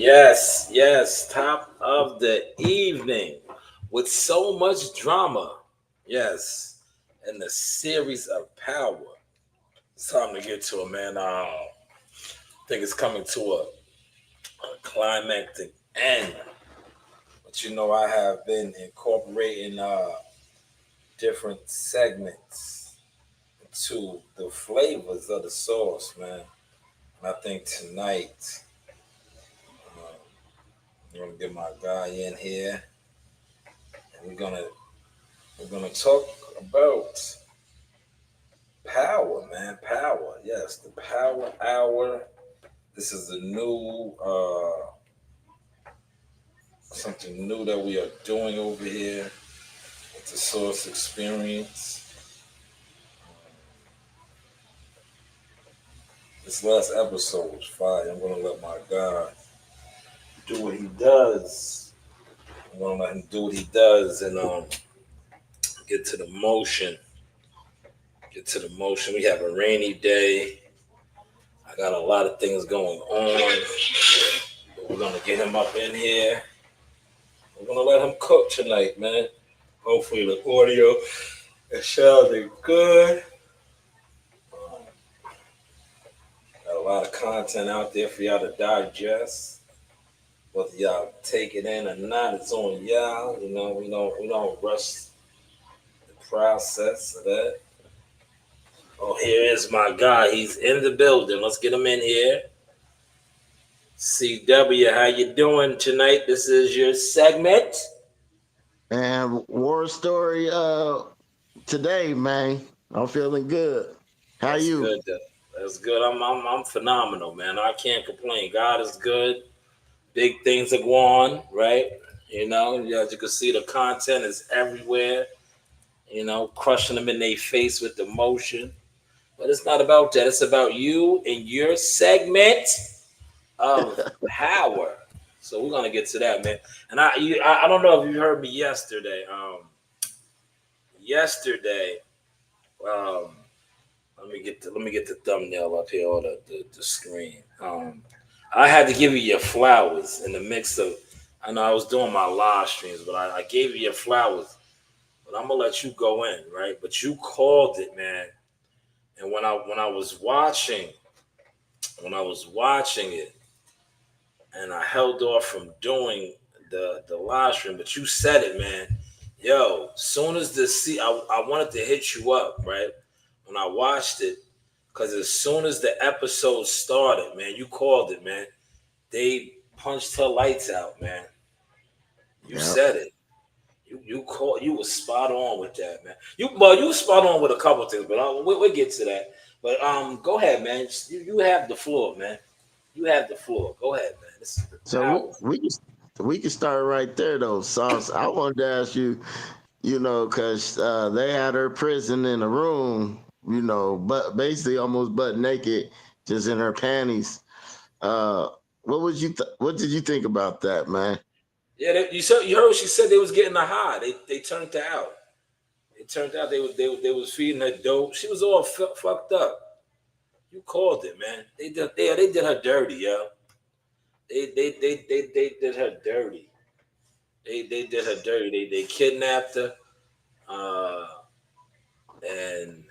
Yes, top of the evening with so much drama. Yes, and the series of power. It's time to get to it, man. I think it's coming to a climactic end. But I have been incorporating different segments to the flavors of the sauce, man. And I think tonight, I'm gonna get my guy in here, and we're gonna talk about power, man. Power. Yes, the power hour. This is a new something new that we are doing over here with the Source Experience. This last episode was fire. I'm gonna let my guy do what he does. I'm gonna let him do what he does and get to the motion. Get to the motion. We have a rainy day. I got a lot of things going on. But we're gonna get him up in here. We're gonna let him cook tonight, man. Hopefully the audio is sounding good. Um, got a lot of content out there for y'all to digest. Whether y'all take it in or not, it's on y'all. We don't rush the process of that. Oh, here is my guy. He's in the building. Let's get him in here. CW, how you doing tonight? This is your segment. And war story today, man. I'm feeling good. How That's you? good. That's good. I'm phenomenal, man. I can't complain. God is good. Big things are going on, right? As you can see, the content is everywhere. Crushing them in their face with emotion. But it's not about that. It's about you and your segment of power. So we're gonna get to that, man. And I don't know if you heard me yesterday. Yesterday, um, let me get the thumbnail up here or the screen. I had to give you your flowers in the mix of. I know I was doing my live streams, but I gave you your flowers. But I'm gonna let you go in, right? But you called it, man. And when I was watching it, and I held off from doing the live stream, but you said it, man. Yo, soon as I wanted to hit you up, right? When I watched it, because as soon as the episode started, man, you called it, man. They punched her lights out, man. You Yeah. said it. You called. You was spot on with that, man. You was spot on with a couple things, but we'll get to that. But go ahead, man. You have the floor, man. You have the floor. Go ahead, man. This is the So power. we can start right there though, Sauce. I wanted to ask you, because they had her prison in a room, but basically almost butt naked, just in her panties. Uh, what did you think about that, man? Yeah, you heard what she said. They was getting a high. They turned her out. It turned out they was feeding her dope. She was all fucked up. You called it, man. They did her dirty, yo. They did her dirty. They did her dirty. They kidnapped her, uh, and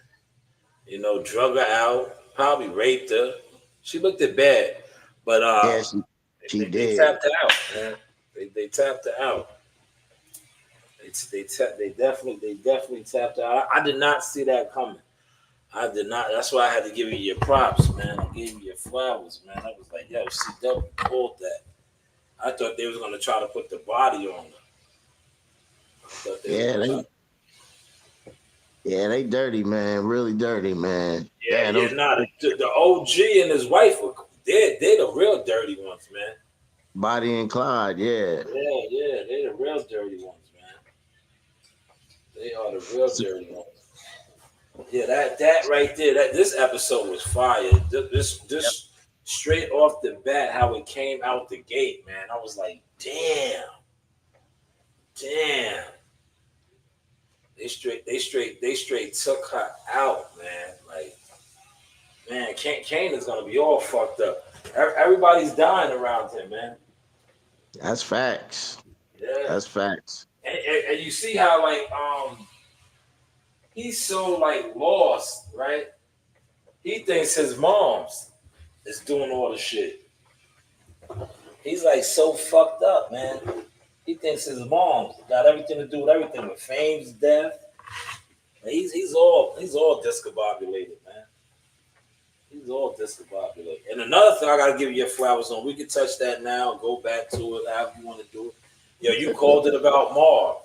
drug her out. Probably raped her. She looked it bad, but Yeah, she they did. tapped her out, man. They tapped her out. They definitely tapped out. I did not see that coming. I did not. That's why I had to give you your props, man. I gave you your flowers, man. I was like, yo, CW pulled that. I thought they was gonna try to put the body on her. I thought they was Yeah, gonna try. they dirty, man. Really dirty, man. Yeah, Yeah, yeah, those nah. The OG and his wife were they the real dirty ones, man. Body and Clyde, yeah. Yeah, yeah, they the real dirty ones, man. They are the real So, dirty ones. Yeah, that right there. That this episode was fire. This straight off the bat, how it came out the gate, man. I was like, damn. They straight took her out, man. Like, man, Kane is gonna be all fucked up. Everybody's dying around him, man. That's facts. Yeah. That's facts. And you see how like he's so like lost, right? He thinks his mom's is doing all the shit. He's like so fucked up, man. He thinks his mom got everything to do with everything, with Fame's death. He's all discombobulated, man. He's all discombobulated. And another thing I gotta give you your flowers on. We can touch that now. Go back to it however you want to do it. Yo, you called it about Marv.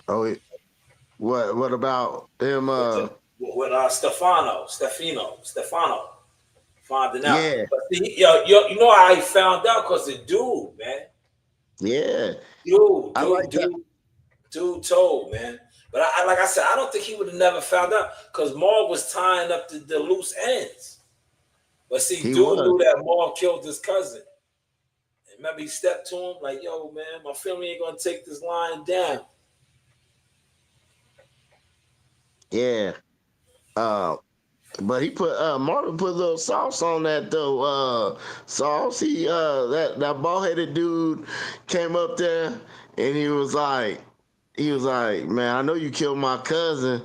Oh, what about him? With Stefano, finding out. Yeah, But see, yo, you know how I found out? Because the dude, man, yeah. dude, I dude, like that. dude, dude told, man. But like I said, I don't think he would have never found out because Marv was tying up the loose ends. But see, He dude was. knew that Marv killed his cousin. And remember, he stepped to him like, "Yo, man, my family ain't gonna take this line down." Yeah. Uh, but he put Marvin put a little sauce on that though. Sauce. That bald headed dude came up there and he was like, man, I know you killed my cousin.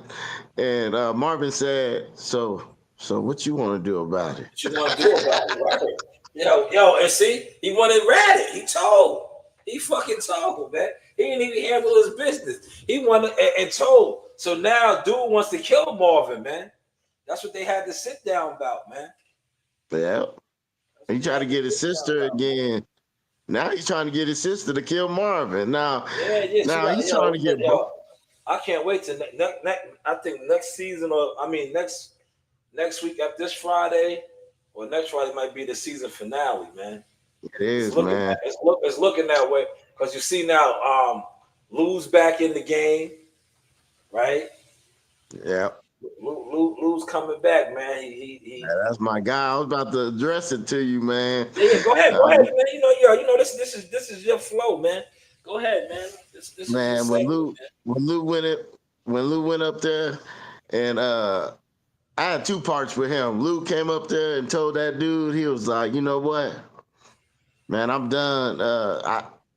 And Marvin said, so what you want to do about it? What you want to do about it, right? Yo, and see, he wanted Reddit. He told. He fucking told, man. He didn't even handle his business. He wanted and told. So now, dude wants to kill Marvin, man. That's what they had to sit down about, man. Yeah. That's He what they tried to had to get his sit down sister about, man. again. Now he's trying to get his sister to kill Marvin. Now, Yeah, yeah. She now got he's trying to get both. I can't wait to I think next season or I mean next week at this Friday or next Friday might be the season finale, man. It is, man. It's looking that way because you see now Lou's back in the game, right? Yeah. Lou's coming back, man. He That's my guy. I was about to address it to you, man. Yeah, go ahead, Um, man. This is your flow, man. Go ahead, man. This is your man, segment, man. When Lou went up there, and I had two parts with him. Lou came up there and told that dude, he was like, you know what, man, I'm done.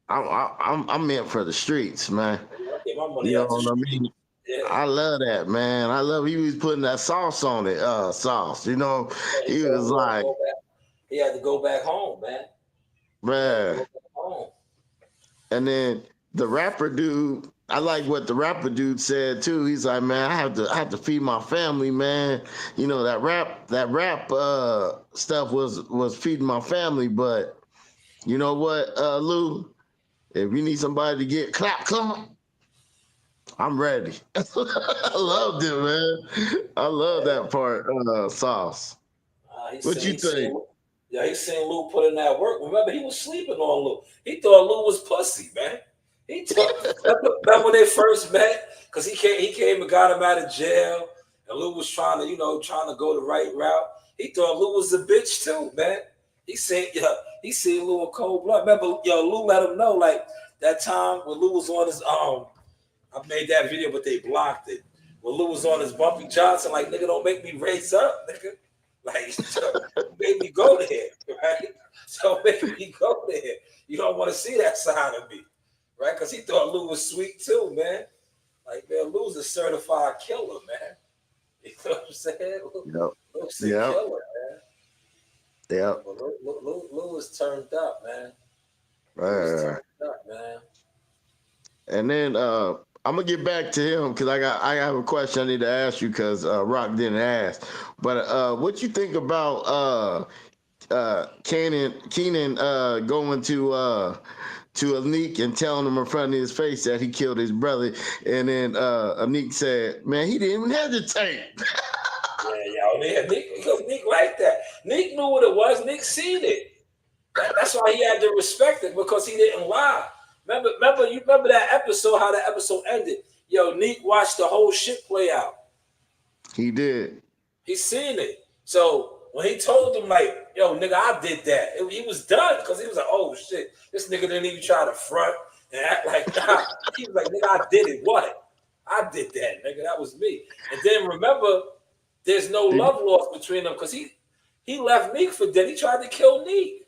I'm meant for the streets, man. I get my money You know out the what I street. mean? Yeah. I love that, man. I love he was putting that sauce on it. Sauce. You know, Yeah, he he said was he had to like, go back. He had to go back home, man. He had to man. go back home. And then the rapper dude, I like what the rapper dude said too. He's like, man, I have to feed my family, man. You know, that rap stuff was feeding my family, but you know what, Lou? If you need somebody to get clap, I'm ready. I Yeah. loved it, man. I love Yeah. that part, Sauce. He What said you he think? seen yeah, he seen Lou put in that work. Remember, he was sleeping on Lou. He thought Lou was pussy, man. He thought remember when they first met? Because he came and got him out of jail, and Lou was trying to go the right route. He thought Lou was a bitch too, man. He seen Lou in cold blood. Remember, Lou let him know like that time when Lou was on his I made that video, but they blocked it. When Lou was on his Bumpy Johnson, like nigga, don't make me race up, nigga. Like, so make me go there, right? So make me go there. You don't want to see that side of me, right? Because he thought Lou was sweet too, man. Like, man, Lou's a certified killer, man. You know what I'm saying? Yep. Lou's a Yep. killer, man. Yep. Well, Lou was turned up, man. Lou was Uh, turned up, man. and then I'm gonna get back to him because I have a question I need to ask you because Rock didn't ask. But what you think about Keenan going to Anik and telling him in front of his face that he killed his brother, and then Anik said, "Man, he didn't even hesitate." Nick, because Nick liked that. Nick knew what it was. Nick seen it. That's why he had to respect it because he didn't lie. You remember that episode? How that episode ended? Yo, Nick watched the whole shit play out. He did. He seen it. So when he told him like, "Yo, nigga, I did that," he was done because he was like, "Oh shit, this nigga didn't even try to front and act like nah." He was like, "Nigga, I did it. What? I did that, nigga. That was me." And then remember, there's no Did love lost between them because He left Neek for dead. He tried to kill Neek.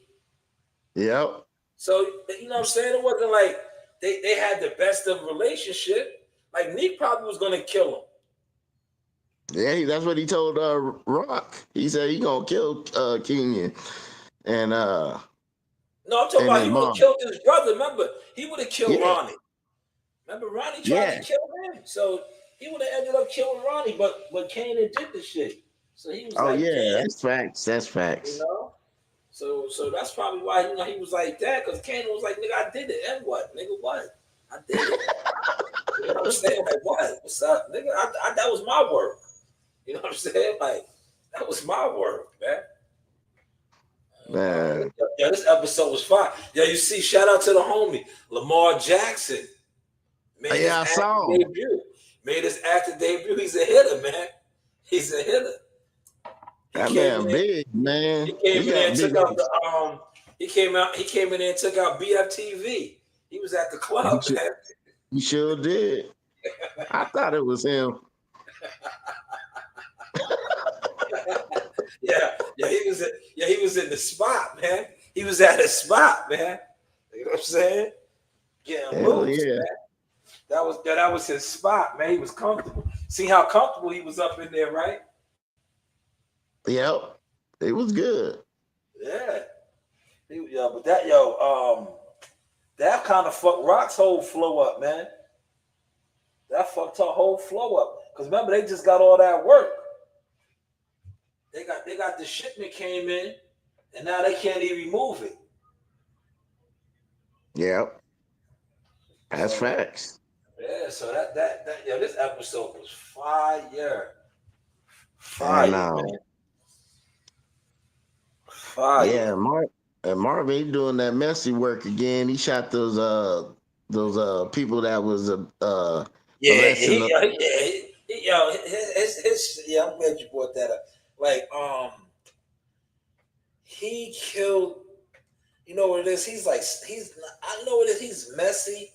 Yep. So you know what I'm saying? It wasn't like they had the best of relationship. Like Neek probably was gonna kill him. Yeah, that's what he told Rock. He said he gonna kill Kenyon and No, I'm talking and about his he would have mom. killed his brother. Remember, he would have killed Yeah, Ronnie. Remember, Ronnie tried to yeah. kill him, so he would have ended up killing Ronnie. But Kanan did the shit, so he was Oh like, yeah, damn, that's facts. That's you facts. know. So that's probably why he was like that, because Kanan was like, nigga, I did it, and what, nigga, what? I did it. You know what I'm saying? Like, what? What's up, nigga? That was my work. You know what I'm saying? Like, that was my work, man. Man. Yeah, this episode was fine. Yeah, you see, shout out to the homie Lamar Jackson. Made his Yeah, I acting saw him. debut. Made his acting debut. He's a hitter, man. He's a hitter. He That came in man there. big, He man. came He in there got and big took out ups. the. He came in there and took out BFTV. He was at the He, club, sure, man. he sure did. I thought it was him. Yeah. He was in the spot, man. He was at a spot, man. You know what I'm saying? Getting Hell loose, yeah. man. That was his spot, man. He was comfortable. See how comfortable he was up in there, right? Yep. It was good. Yeah. But that kind of fucked Rock's whole flow up, man. That fucked her whole flow up. Cause remember, they just got all that work. They got the shipment came in, and now they can't even move it. Yep. That's So facts. so this episode was fire. And Fire, man. yeah, Fire. Marvin he doing that messy work again. He shot those people that was Yeah, molesting the yeah, I'm glad you brought that up. Like, he killed. You know what it is? I know what it is. He's messy,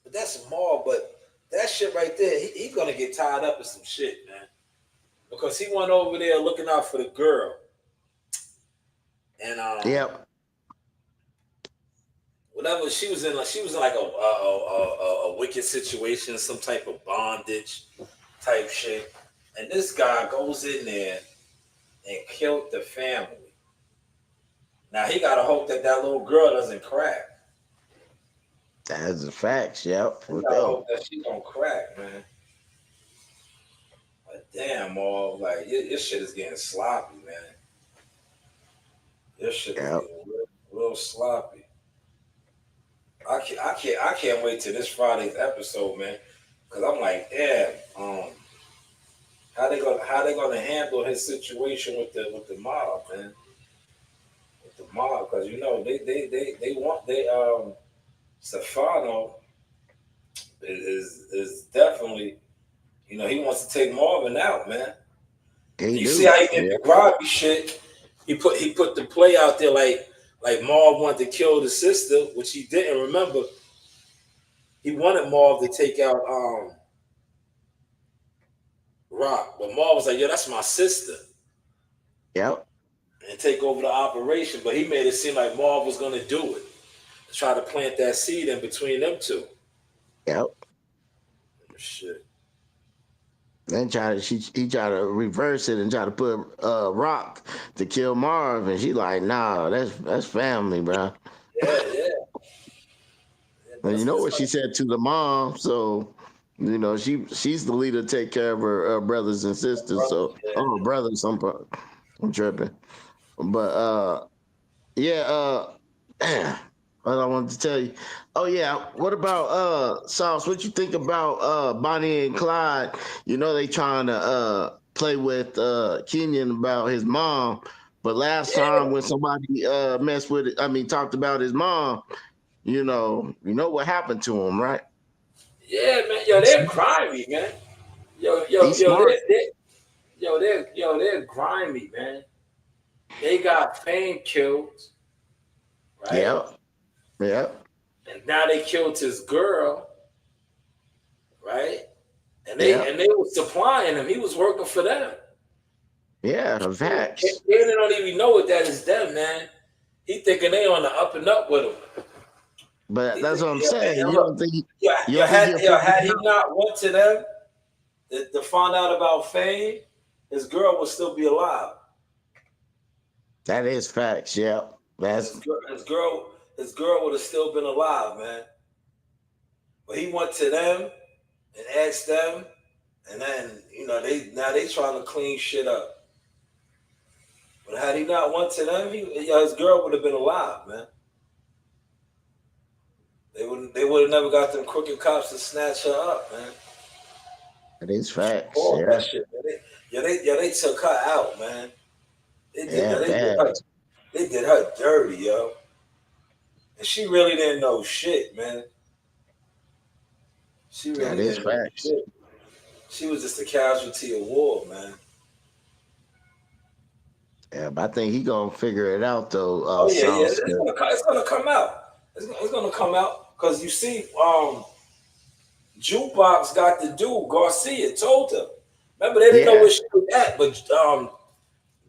but that's Maul. But that shit right there, he's gonna get tied up in some shit, man. Because he went over there looking out for the girl, and Yep. whatever she was in like a wicked situation, some type of bondage type shit. And this guy goes in there and killed the family. Now he gotta hope that little girl doesn't crack. That's the facts, yep. He For gotta sure. hope that she don't crack, man. But damn, all like your shit is getting sloppy, man. Your shit is Yep. getting real sloppy. I can't wait till this Friday's episode, man. Cause I'm like, damn, how they gonna handle his situation with the mob, man? With the mob, cause you know they want Stefano is definitely, you know, he wants to take Marvin out, man. He You see do. how he did Yeah. the grabby shit? He put the play out there like Marv wanted to kill the sister, which he didn't. Remember, he wanted Marv to take out Rock, but Marv was like, "Yo, that's my sister," Yep. and take over the operation. But he made it seem like Marv was gonna do it, try to plant that seed in between them two. Yep. Shit. Then he tried to reverse it and try to put Rock to kill Marv, and she like, nah, that's family, bro. Yeah. And you know what It's she like, said to the mom, so you know she's the leader to take care of her brothers and sisters. brother, So brothers, I'm tripping, but yeah, damn, what I wanted to tell you. Oh yeah, what about Sauce? What you think about Bonnie and Clyde? You know they trying to play with Kenyon about his mom, but last time when somebody messed with it, I mean talked about his mom, you know what happened to him, right? yeah, man. Yo, they're grimy, man. Yo, yo, He's yo, smart. they're grimy, man. They got Fame killed, right? Yep. Yep. And now they killed his girl, right? And Yep. they were supplying him. He was working for them. Yeah, facts. Cannon don't even know what that is them, man. He thinking they on the up and up with him. But He that's think, what I'm yeah, saying. and You look, don't think yeah, you don't think he'll figure had it he out? not went to them to find out about Fame, his girl would still be alive. That is facts. Yeah, that's His girl would have still been alive, man. But he went to them and asked them, and then they trying to clean shit up. But had he not went to them, his girl would have been alive, man. They would have never got them crooked cops to snatch her up, man. that is facts. Pause that Yeah, shit, man. They took her out, man. yeah, They did bad. her dirty, yo. And she really didn't know shit, man. She That really is didn't know facts. shit. She was just a casualty of war, man. Yeah, but I think he gonna figure it out though. Oh yeah, yeah. Sauce. It's gonna come out. It's gonna come out because you see, Jukebox got the dude Garcia told him. Remember, they didn't know Yeah, where she was at, but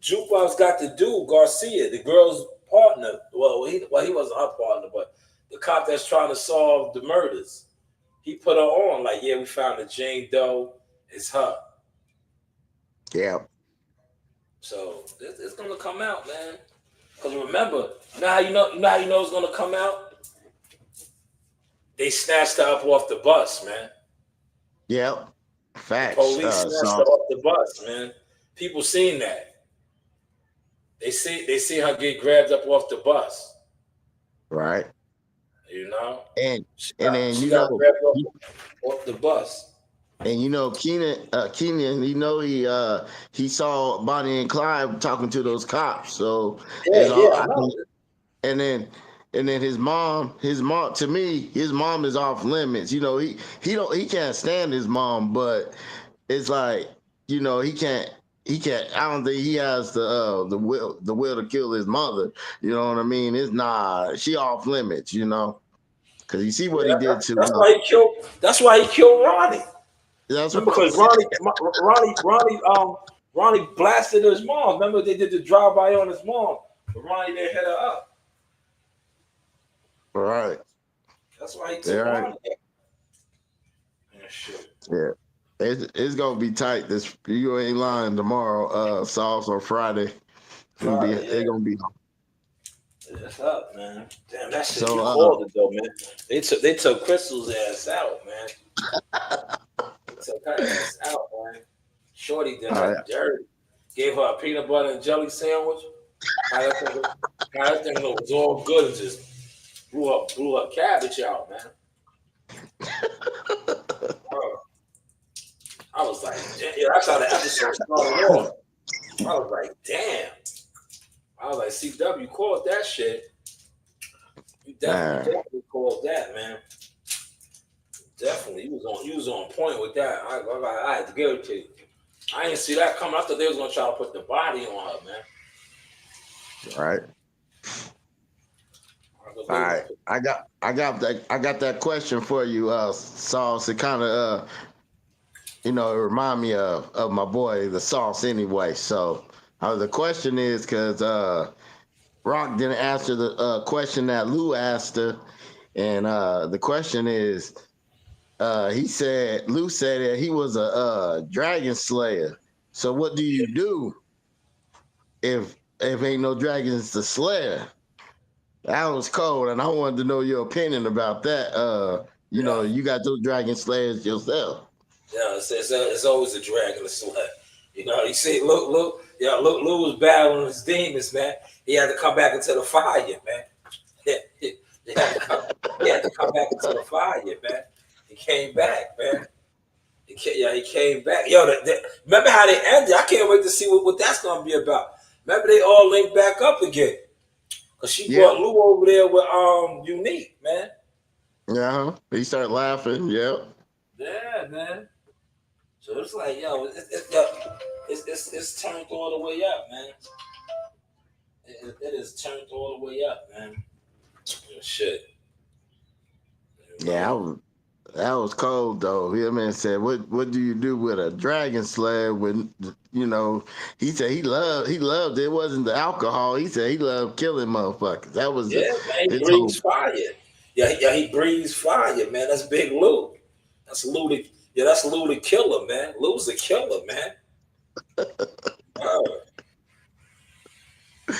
Jukebox got the dude Garcia, the girl's partner. He wasn't her partner, but the cop that's trying to solve the murders. He put her on like, yeah, we found the Jane Doe. It's her. yeah, So it's gonna come out, man. Because remember, how you know it's gonna come out. They snatched her up off the bus, man. yeah. The Facts. police snatched her Sauce. off the bus, man. People seen that. They see her get grabbed up off the bus. Right. You know, And and then she got grabbed off the bus. Keenan, he saw Bonnie and Clyde talking to those cops. So Yeah, it's all yeah, I I know. can and then his mom to me, his mom is off limits. He can't stand his mom, but it's like, he can't I don't think he has the will to kill his mother. You know what I mean? It's nah, she off limits. Because you see what he Yeah, did to that's why he killed. That's why he killed Ronnie. that's Remember, what because Ronnie blasted his mom. Remember, they did the drive by on his mom, but Ronnie didn't hit her up. right. That's why he Yeah, took right. Ronnie. Yeah, shit. Yeah. It's gonna be tight. This you ain't lying tomorrow, Sauce on Friday. Friday, It's yeah. gonna be It's up, man. Damn, that shit. so You called it though, man. They took Crystal's ass out, man. They took her ass out, man. Shorty did all her right. dirty. Gave her a peanut butter and jelly sandwich. How that thing was all good and just blew her cabbage out, man. Bro, I was like, damn. Yeah, that's how the episode started off. I was like, damn. I was like, CW called that shit. You Man, definitely called that, man. Definitely, you was on point with that. I had to give it to you. I didn't see that coming. I thought they was gonna try to put the body on her, man. right. I thought All they was gonna right. put. I got that question for you, Sauce. It kind of it remind me of my boy, the Sauce anyway. So the question is because Rock didn't answer the question that Lou asked her, and the question is, Lou said that he was a dragon slayer. So what do you do if ain't no dragons to slay? That was cold, and I wanted to know your opinion about that. Yeah, You got those dragon slayers yourself. yeah. It's always a dragon to slay. You see, Lou was battling his demons, man. He had to come back into the fire, man. He had to come. He had to come back into the fire, man. He came back, man. He came back. Yo, remember how they ended? I can't wait to see what that's gonna be about. Remember they all linked back up again. Cause she brought Yep. Lou over there with Unique, man. Yeah. He started laughing. Yep. Yeah, man. So it's like, it's turned all the way up, man. It is turned all the way up, man. Shit. You Yeah. know? That was cold though. Him man said, "What do you do with a dragon sled?" When he said he loved it. It wasn't the alcohol. He said he loved killing motherfuckers. That was Yeah, man, he his breathes whole. fire. Yeah, he breathes fire, man. That's Big Lou. That's Lou the that's Lou the killer, man. Lou's a killer, man. Uh,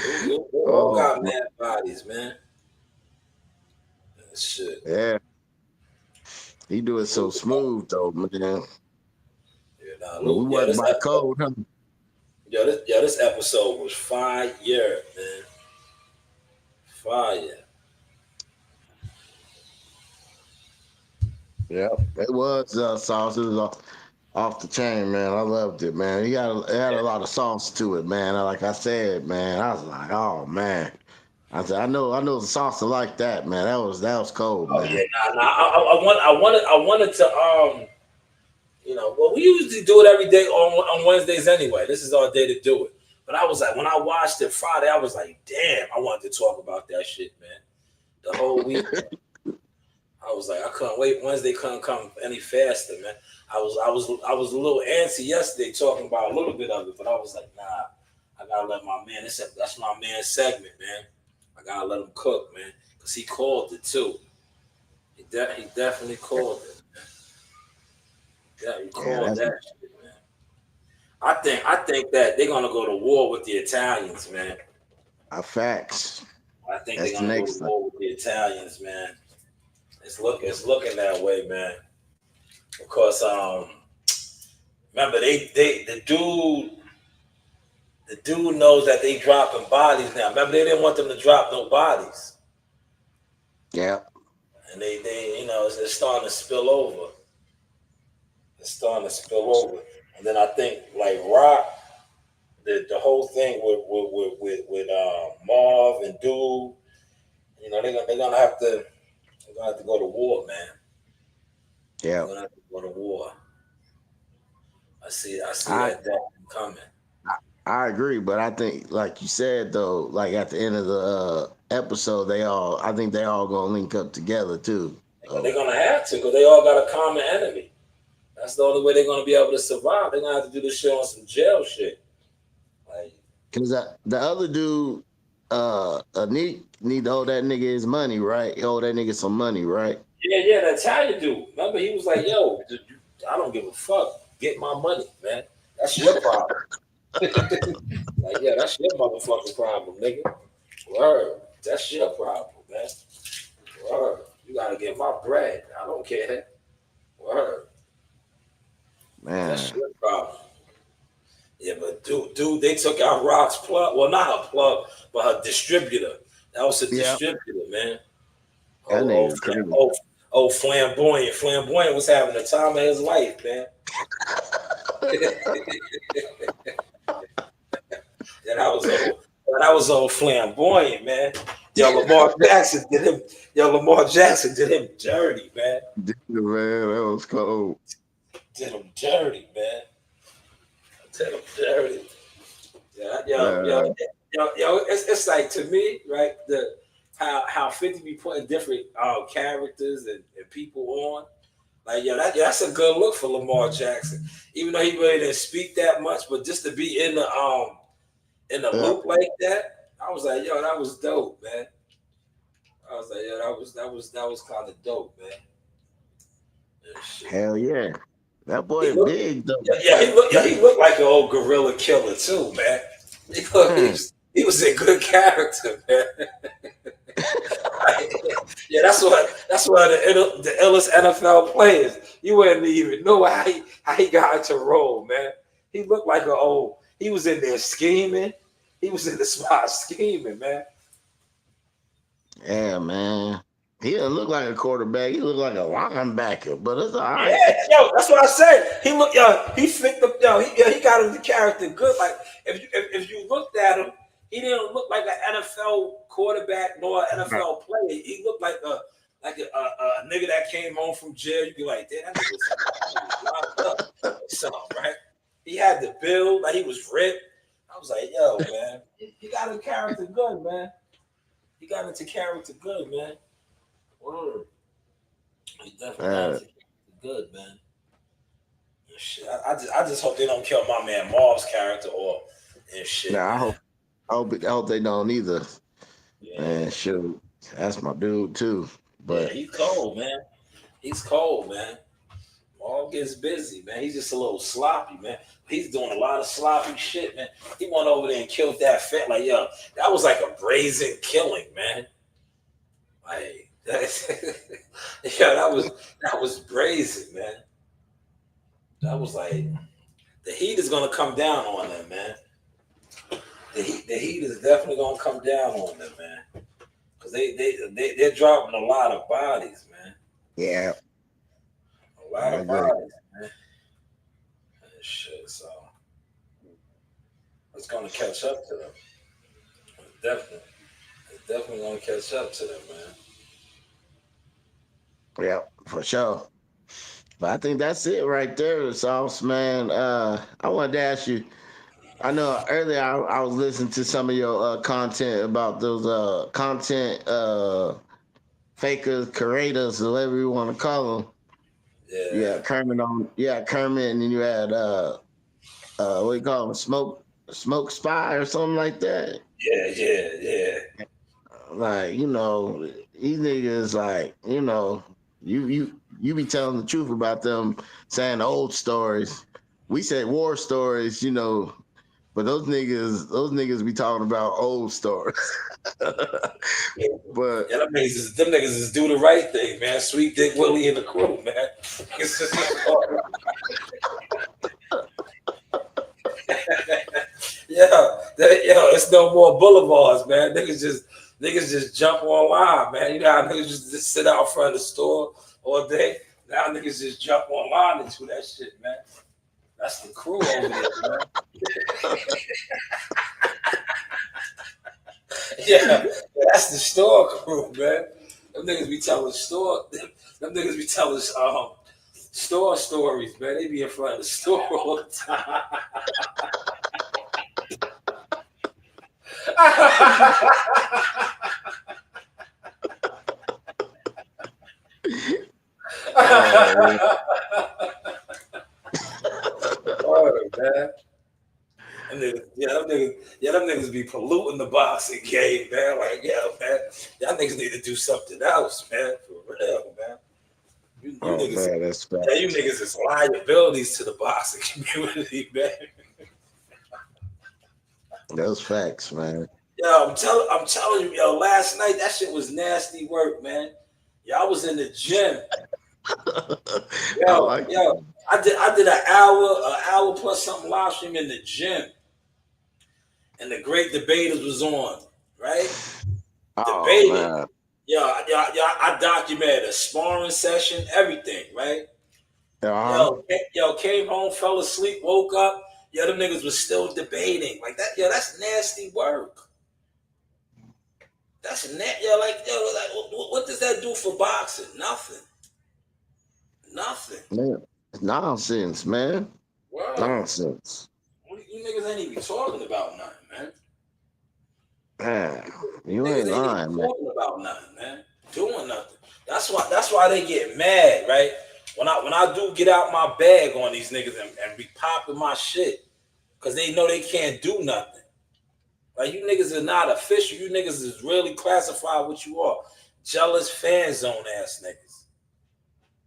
Lou all Oh got mad bodies, man. Shit. yeah, he do it Lou, so smooth though, man. yeah, nah, But we Lou, wasn't by code, huh? this episode was fire, man. Fire. Yeah, it was sauce. It was off the chain, man. I loved it, man. It had a lot of sauce to it, man. Like I said, man, I was like, oh man. I said, I know the sauce like that, man. That was cold, Oh yeah, man. nah. I wanted to well, we usually do it every day on Wednesdays anyway. This is our day to do it. But I was like, when I watched it Friday, I was like, damn, I wanted to talk about that shit, man. The whole week. I was like, I couldn't wait. Wednesday couldn't come any faster, man. I was a little antsy yesterday talking about a little bit of it, but I was like, nah, I gotta let my man. That's my man's segment, man. I gotta let him cook, man, because he called it too. He definitely called it. Yeah, he Yeah, called that shit, man. I think that they're gonna go to war with the Italians, man. facts. I think they're That's the gonna go to next thing. war with the Italians, man. It's looking that way, man. Because remember the dude knows that they dropping bodies now. Remember they didn't want them to drop no bodies, Yeah, and they it's starting to spill over. It's starting to spill over, and then I think like Rock, the whole thing with Marv and Dude, they're gonna have to go to war, man. They're yeah. gonna have to go to war. I see I that coming. I agree, but I think, like you said though, like at the end of the episode, I think they all gonna link up together too. They're So, gonna have to because they all got a common enemy. That's the only way they're gonna be able to survive. They're gonna have to do this shit on some jail shit. Like, cause the other dude, need to owe that nigga his money, right? He owe that nigga some money, right? yeah, the Italian dude. Remember, he was like, "Yo, I don't give a fuck. Get my money, man. That's your problem." Like, yeah, that's your motherfucking problem, nigga. Word. That's your problem, man. Word. You gotta get my bread. I don't care. Word. That's Man, your problem. Yeah, but dude, they took out Rock's plug. Well, not her plug, but her distributor. That was a yeah, distributor, man. that Oh, nigga crazy. flamboyant. Flamboyant was having the time of his life, man. Yeah, that was old flamboyant, man. Yo, Lamar Jackson did him dirty, man. Dude, man, that was cold. Did him dirty, man. Did him dirty. Yeah, Man, it's like to me, right? How 50 be putting different characters and people on. Like, that's a good look for Lamar Jackson. Even though he really didn't speak that much, but just to be in the yeah, loop like that, I was like, yo, that was dope, man. I was like, yo, that was kind of dope, man. Yeah, shit. hell yeah. That He boy looked, big though. he looked like an old gorilla killer too, man. Hmm. He was in good character, man. Yeah, that's why the illest NFL players. You wouldn't even know how he got into role, man. He looked like an old. He was in there scheming. He was in the spot scheming, man. Yeah, man. He didn't look like a quarterback. He looked like a linebacker, but it's all Yeah, right. yo, that's what I said. He fit the, he got into character good. Like if you looked at him, he didn't look like an NFL quarterback nor an NFL player. He looked like a nigga that came home from jail. You'd be like, damn, that nigga was locked up or something, right? He had the build, like he was ripped. I was like, yo, man, he got into character good, man. He got into character good, man. Word. He definitely got Uh, into character I just hope they don't kill my man Marv's character or and shit, Now man. I hope they don't either. Man, Yeah, shoot, that's my dude too. yeah, But he's cold, man. He's cold, man. Marv gets busy, man. He's just a little sloppy, man. He's doing a lot of sloppy shit, man. He went over there and killed that fat. Like, yo, that was like a brazen killing, man. Like, yeah, that was brazen, man. That was like the heat is gonna come down on them, man. The heat is definitely gonna come down on them, man. Cause they're dropping a lot of bodies, man. yeah, A lot I of agree. bodies, man. And shit, so it's gonna catch up to them. Definitely, it's definitely gonna catch up to them, man. Yeah, for sure. But I think that's it right there, Sauce man. I wanted to ask you. I know earlier I was listening to some of your content about those content fakers, curators, whatever you want to call them. Yeah, Yeah, Kermit, and then you had what do you call them, smoke spy or something like that. yeah. Like, these niggas, like, you be telling the truth about them saying old stories. We say war stories, but those niggas be talking about old stories. But Yeah, them niggas is do the right thing, man. Sweet Dick Willie and the crew, man. It's just it's no more boulevards, man. Niggas just jump online, man. You know how niggas just sit out front of the store all day. Now niggas just jump online and do that shit, man. That's the crew over there, man. Yeah, that's the store crew, man. Them niggas be telling them niggas be telling store stories, man. They be in front of the store all the time. oh Word, man. Them niggas be polluting the boxing game, man. Like, yeah, man, y'all niggas need to do something else, man. For real, man. You oh niggas, man, that's yeah, you facts. niggas is liabilities to the boxing community, man. Those facts, man. Yo, I'm telling you, yo, last night that shit was nasty work, man. Y'all was in the gym. I like Yo, I did an hour plus something live stream in the gym, and the great debaters was on, right? oh Debating. man. I documented a sparring session, everything, right? Uh-huh. Came home, fell asleep, woke up. Yo, them niggas was still debating. Like that, yo, that's nasty work. That's what does that do for boxing? Nothing. Nothing. Man, it's nonsense, man. Word. Nonsense. You niggas ain't even talking about nothing, man. Man, you Niggas ain't ain't even lying, man. talking about nothing, man. Doing nothing. That's why they get mad, right? When I do get out my bag on these niggas and be popping my shit, cause they know they can't do nothing. Like you niggas are not official. You niggas is really classified what you are. Jealous fan zone ass niggas.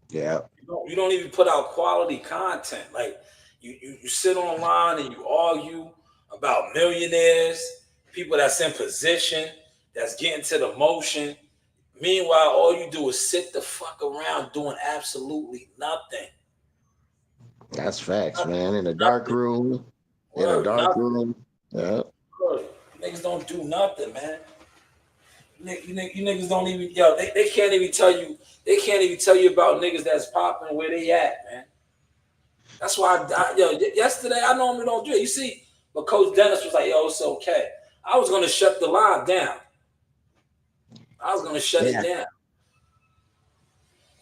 Yeah. You don't even put out quality content. Like you sit online and you argue about millionaires, people that's in position, that's getting to the motion. Meanwhile, all you do is sit the fuck around doing absolutely nothing. That's facts, Nothing. man. In a dark Nothing. room. In a Word, dark nothing. room. Yeah. Word. Niggas don't do nothing, man. You niggas don't even they can't even tell you about niggas that's popping where they at, man. That's why yesterday I normally don't do it. You see, but Coach Dennis was like, yo, it's okay. I was gonna shut the line down. I was gonna shut it Yeah. down.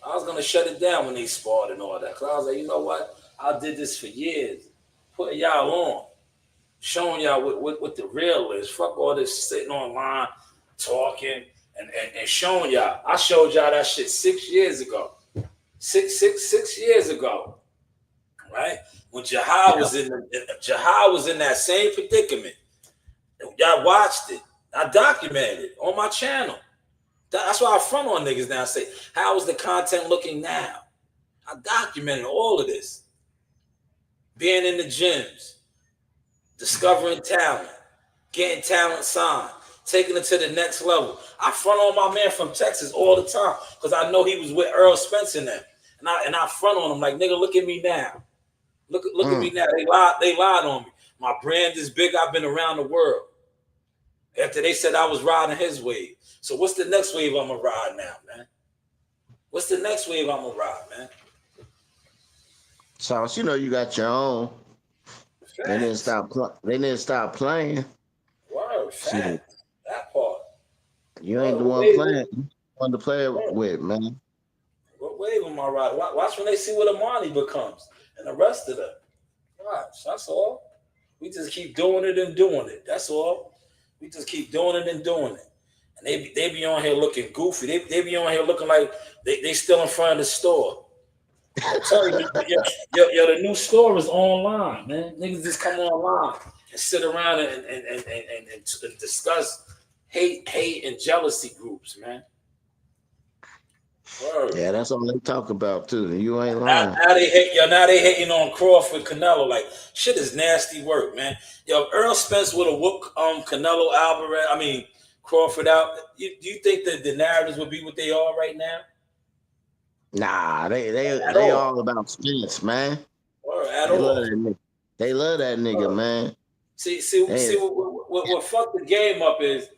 I was gonna shut it down when they sparred and all that. Cause I was like, you know what? I did this for years, putting y'all on, showing y'all what the real is. Fuck all this sitting online, talking and showing y'all. I showed y'all that shit 6 years ago. 6 years ago. Right? when Jahad was in that same predicament. Y'all watched it. I documented it on my channel. That's why I front on niggas now. Say, how is the content looking now? I documented all of this. Being in the gyms, discovering talent, getting talent signed, taking it to the next level. I front on my man from Texas all the time because I know he was with Earl Spence in them. And I front on him like, nigga, look at me now. Look at me now. They lied on me. My brand is big. I've been around the world. After they said I was riding his wave. So what's the next wave I'm gonna ride now, man? What's the next wave I'm gonna ride, man? So you know you got your own. Facts. They didn't stop playing. Word, facts. That part. You ain't the one playing. You want to play with, man. What wave am I riding? Watch when they see what Amani becomes and the rest of them. Watch, that's all. We just keep doing it and doing it. That's all. We just keep doing it and doing it. And they be on here looking goofy. They be on here looking like they still in front of the store. I tell you, the new store is online, man. Niggas just come online and sit around and discuss hate and jealousy groups, man. Word. Yeah, that's all they talk about too. You ain't lying. Now they hating on Crawford Canelo. Like, shit is nasty work, man. Yo, if Earl Spence would have whooped Canelo Crawford out, do you think that the narratives would be what they are right now? Nah, they all about Spence, man. They love that nigga, man. See what fucked the game up is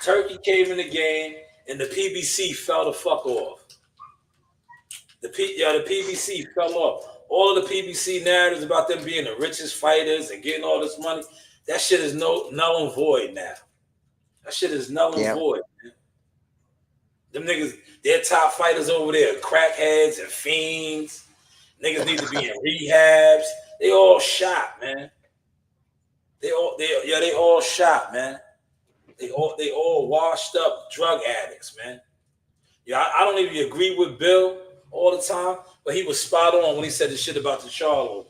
Turkey came in the game and the PBC fell the fuck off. The PBC fell off. All of the PBC narratives about them being the richest fighters and getting all this money, that shit is null and void now. That shit is null and void, man. Them niggas, their top fighters over there, crackheads and fiends. Niggas need to be in rehabs. They all shot, man. They all shot, man. They all washed up drug addicts, man. Yeah, I don't even agree with Bill all the time, but he was spot on when he said the shit about the Charlos.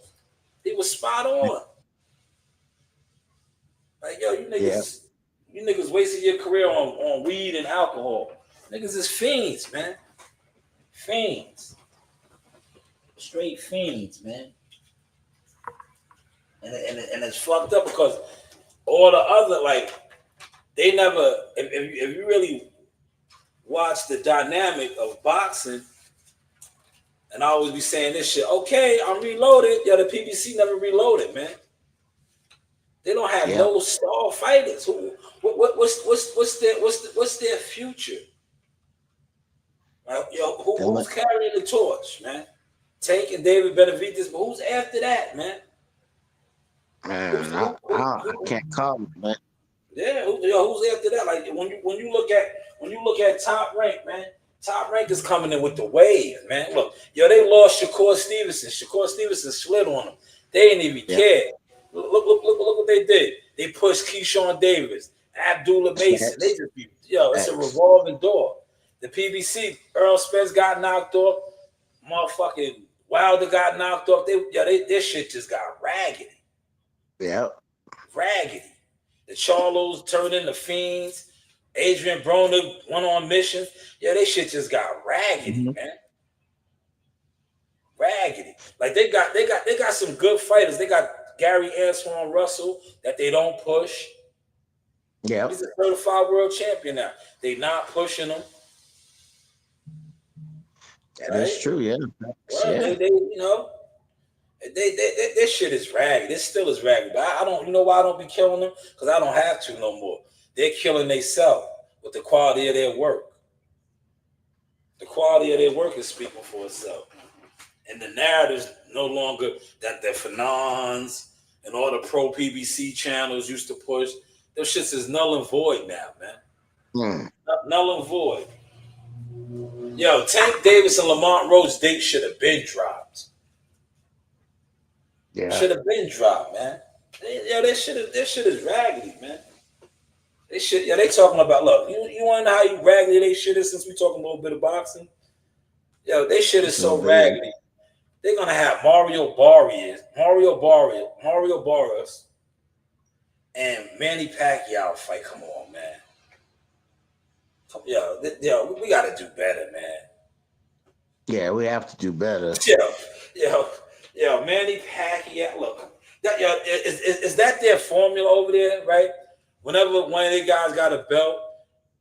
He was spot on. Like, yo, you niggas wasted your career on weed and alcohol. Niggas is fiends, man. Fiends. Straight fiends, man. And it's fucked up because all the other, like, they never, if you really watch the dynamic of boxing, and I always be saying this shit, okay, I'm reloaded. Yeah, the PBC never reloaded, man. They don't have no star fighters. What's their future? Who's carrying the torch, man? Tank and David Benavidez, but who's after that, man? Man, I can't call it, man. Yeah, who's after that? Like when you look at Top Rank, man. Top Rank is coming in with the wave, man. Look, they lost Shakur Stevenson. Shakur Stevenson slid on them. They didn't even care. Look what they did. They pushed Keyshawn Davis, Abdullah Mason. They just be it's a revolving door. The PBC, Earl Spence got knocked off. Motherfucking Wilder got knocked off. Their shit just got raggedy. Yep. Raggedy. The Charlos turned into fiends. Adrian Broner went on missions. They shit just got raggedy, man. Raggedy. Like they got some good fighters. They got Gary Antoine Russell that they don't push. Yeah. He's a certified world champion now. They not pushing him. That's true, yeah. This shit is raggedy. This still is raggedy. But I don't, why I don't be killing them? Because I don't have to no more. They're killing themselves with the quality of their work. The quality of their work is speaking for itself. And the narrative's no longer that the Fanons and all the pro PBC channels used to push. Those shits is null and void now, man. Null and void. Yo, Tank Davis and Lamont Roach date should have been dropped. Yeah. Should have been dropped, man. This shit is raggedy, man. They talking about, look, you want to know how you raggedy they shit is since we talking a little bit of boxing? They shit is so raggedy. they're gonna have Mario Barrios, and Manny Pacquiao fight. Come on, man. Yo, we gotta do better, man. Yeah, we have to do better. Yo, yo, yo, Manny Pacquiao. Look, is that their formula over there, right? Whenever one of the guys got a belt,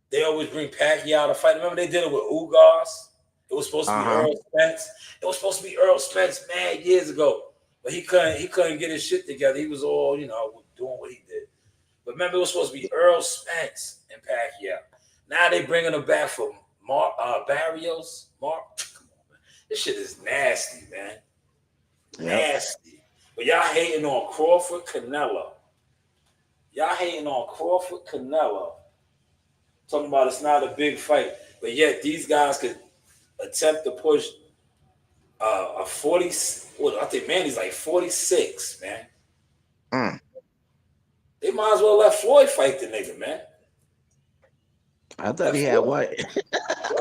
they always bring Pacquiao to fight. Remember they did it with Ugas? It was supposed to be Earl Spence. It was supposed to be Earl Spence, man, years ago. But he couldn't get his shit together. He was all, doing what he did. But remember, it was supposed to be Earl Spence and Pacquiao. Now they bringing him back for Barrios. Come on, man. This shit is nasty, man. Yep. Nasty. But y'all hating on Crawford Canelo. Talking about it's not a big fight. But yet these guys could attempt to push a 40. I think Manny's like 46, man. They might as well let Floyd fight the nigga, man. I thought he had White.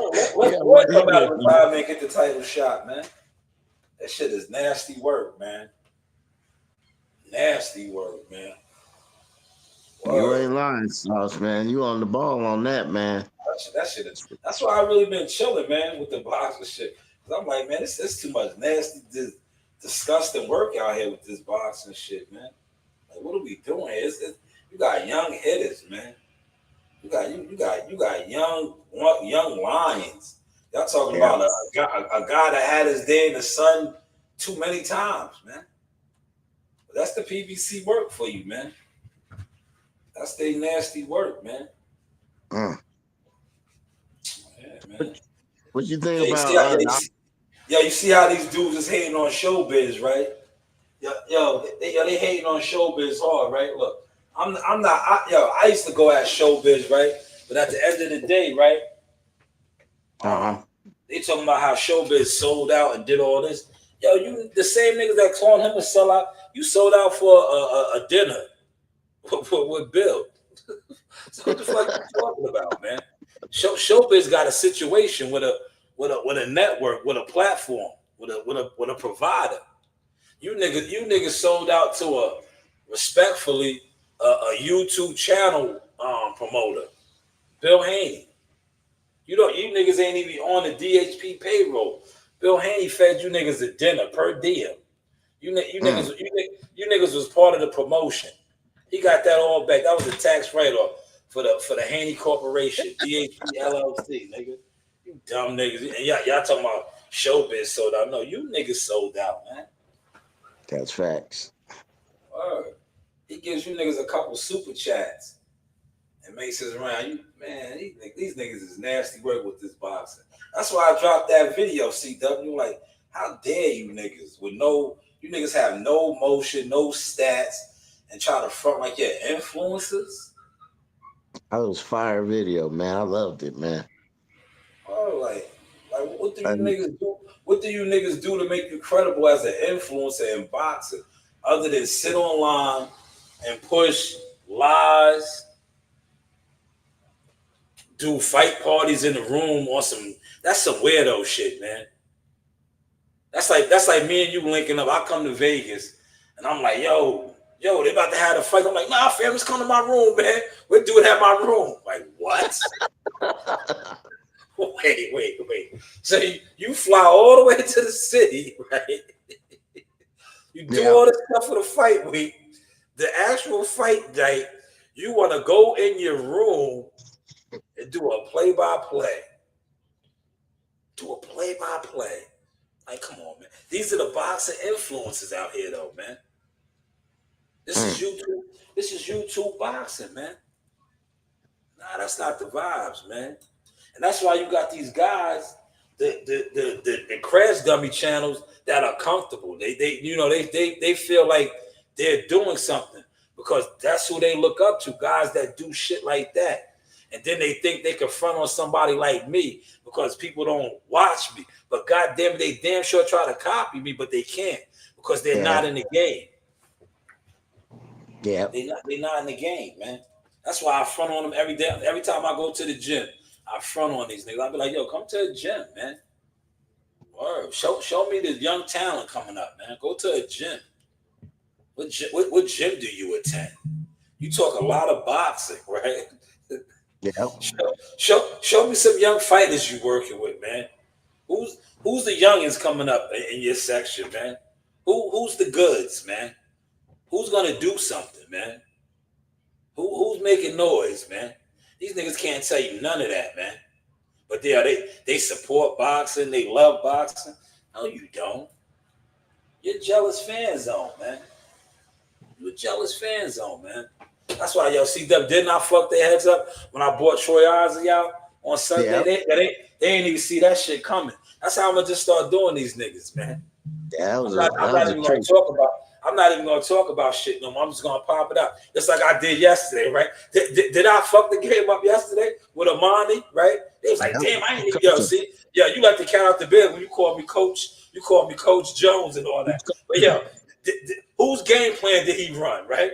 Let Floyd come out of retirement and get the title shot, man. That shit is nasty work, man. Nasty work, man. You ain't lying, Sauce, man. You on the ball on that, man. That shit is. That's why I really been chilling, man, with the boxing shit. Cause I'm like, man, this too much nasty, disgusting work out here with this boxing shit, man. Like, what are we doing here? You got young hitters, man. You got young lions. Y'all talking about a guy that had his day in the sun too many times, man. But that's the PBC work for you, man. That's their nasty work, man. Yeah, man. What you think about? You see how these dudes is hating on showbiz, right? They hating on showbiz hard, right? Look, I used to go at showbiz, right? But at the end of the day, right? They talking about how showbiz sold out and did all this. Yo, you the same niggas that calling him a sellout, you sold out for a dinner with Bill. So what the fuck are you talking about, man? Showbiz got a situation with a network, with a platform, with a provider. You niggas sold out to a respectfully a YouTube channel promoter, Bill Haney. You niggas ain't even on the DHP payroll. Bill Haney fed you niggas a dinner per diem. You niggas was part of the promotion. He got that all back. That was a tax write-off for the Haney Corporation, DHP LLC, nigga. You dumb niggas. And y'all talking about showbiz sold out. No, you niggas sold out, man. That's facts. Word. He gives you niggas a couple super chats and makes his round. You man, these niggas is nasty work with this boxing. That's why I dropped that video, CW. Like, how dare you niggas you niggas have no motion, no stats, and try to front like your influencers? That was fire video, man. I loved it, man. Oh, like what do you niggas do? What do you niggas do to make you credible as an influencer in boxing, other than sit online and push lies, do fight parties in the room or that's some weirdo shit, man. That's like me and you linking up. I come to Vegas and I'm like, yo, they about to have a fight. I'm like, nah, fam, just come to my room, man. We'll do it at my room. Like, what? Wait. So you fly all the way to the city, right? You do all this stuff for the fight week. The actual fight night, you want to go in your room and do a play-by-play. Like, come on, man. These are the boxing influencers out here, though, man. This is YouTube. This is YouTube boxing, man. Nah, that's not the vibes, man. And that's why you got these guys, the crash dummy channels that are comfortable. They feel like they're doing something because that's who they look up to, guys that do shit like that. And then they think they can front on somebody like me because people don't watch me. But goddamn, they damn sure try to copy me, but they can't because they're not in the game. Yeah, they're not in the game, man. That's why I front on them every day. Every time I go to the gym, I front on these niggas. I be like, yo, come to the gym, man. Word. Show me the young talent coming up, man. Go to a gym. What gym do you attend? You talk a lot of boxing, right? Yeah. Show me some young fighters you working with, man. Who's the youngins coming up in your section, man? Who's the goods, man? Who's gonna do something, man? Who's making noise, man? These niggas can't tell you none of that, man. But they support boxing, they love boxing. No, you don't. You're jealous fan zone, man. You're jealous fan zone, man. That's why C Dub didn't I fuck their heads up when I bought Troy Ozzy out on Sunday. Yeah. They ain't even see that shit coming. That's how I'm gonna just start doing these niggas, man. Yeah, I'm not even gonna talk about. I'm not even gonna talk about shit no more. I'm just gonna pop it up, just like I did yesterday, right? Did I fuck the game up yesterday with Amani, right? They was like, damn, I ain't even see. Yeah, you let the cat out the bed when you called me coach. You called me Coach Jones and all that. But whose game plan did he run, right?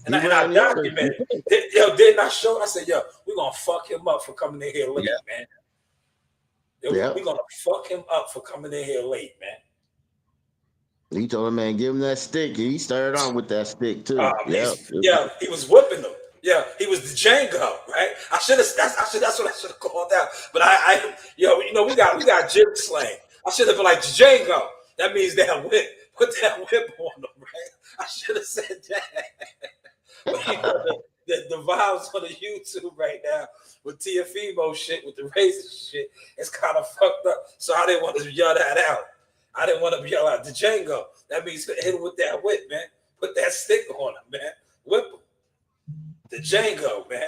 And I documented. Didn't I show? I said, we're gonna fuck him up for coming in here late, man. We're gonna fuck him up for coming in here late, man. He told him, man, give him that stick. He started on with that stick too. He was whipping them. Yeah, he was the Django, right? That's what I should have called out. But we got gym slang. I should have been like Django. That means that whip. Put that whip on them, right? I should have said that. But the vibes on the YouTube right now with Tiafimo shit, with the racist shit, it's kind of fucked up. So I didn't want to yell that out. I didn't want to yell out the Django. That means hit him with that whip, man. Put that stick on him, man. Whip him. The Django, man.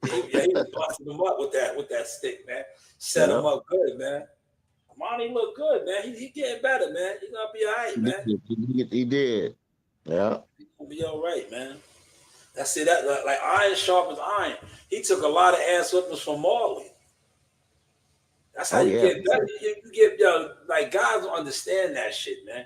He was busting him up with that stick, man. Set him up good, man. Monty look good, man. He getting better, man. He gonna be all right, man. He did. Yeah. He gonna be all right, man. That's it. That like iron sharpens iron. He took a lot of ass whippings from Marley. That's how you get better. You get like guys don't understand that shit, man.